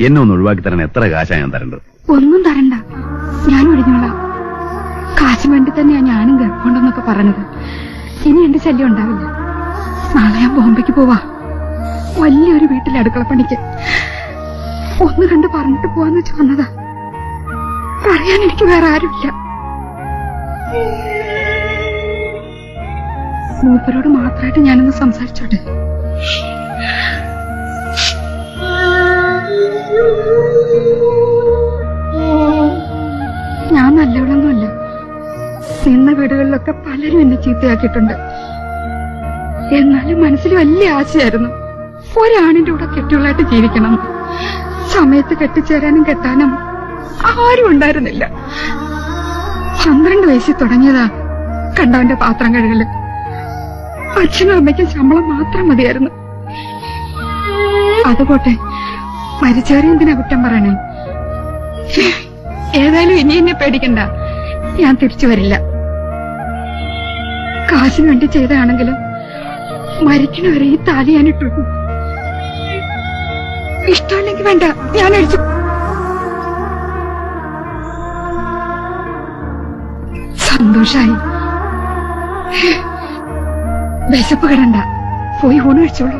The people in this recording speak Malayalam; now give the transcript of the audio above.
എന്നെ ഒന്ന് ഒഴിവാക്കി തരാൻ എത്ര കാശാ ഞാൻ തരേണ്ടത്? ഒന്നും തരണ്ട, ഞാൻ ഒഴിഞ്ഞോളാം. കാശ് വേണ്ടി തന്നെയാ ഞാനും ഗർഭമുണ്ടെന്നൊക്കെ പറഞ്ഞത്. ഇനി എന്റെ ശല്യം ഉണ്ടാവില്ല. നാളെ ഞാൻ ബോംബെക്ക് പോവാ, വലിയൊരു വീട്ടിലെ അടുക്കളപ്പണിക്ക്. ഒന്ന് കണ്ട് പറഞ്ഞിട്ട് പോവാന്ന് വെച്ച് വന്നതാ. പറയാൻ എനിക്ക് വേറെ ആരുമില്ല. മൂപ്പരോട് മാത്രമായിട്ട് ഞാനൊന്ന് സംസാരിച്ചോട്ടെ. ഞാൻ നല്ലവളൊന്നുമല്ല. നിന്ന വീടുകളിലൊക്കെ പലരും എന്നെ ചീത്തയാക്കിയിട്ടുണ്ട്. എന്നാലും മനസ്സിൽ വലിയ ആശയായിരുന്നു ഒരാണിന്റെ കൂടെ കെട്ടികളായിട്ട് ജീവിക്കണം. സമയത്ത് കെട്ടിച്ചേരാനും കെട്ടാനും ആരും ഉണ്ടായിരുന്നില്ല. 12 വയസ്സിൽ തുടങ്ങിയതാ കണ്ടവന്റെ പാത്രം കഴുകല്. അച്ഛനും അമ്മയ്ക്കും ശമ്പളം മാത്രം മതിയായിരുന്നു. അതുപോട്ടെ, മരിച്ചവരെ എന്തിനാ കുറ്റം പറയണേ? ഏതായാലും ഇനി എന്നെ പേടിക്കണ്ട, ഞാൻ തിരിച്ചു വരില്ല. കാശിന് വേണ്ടി ചെയ്തതാണെങ്കിലും മരിക്കണവരെ ഈ താലി ഞാൻ ഇട്ടു. ഇഷ്ടമല്ലെങ്കിൽ വേണ്ട, ഞാൻ അടിച്ചു. സന്തോഷായി. വിശപ്പ് കിടണ്ട, പോയി ഊണ് കഴിച്ചോളൂ.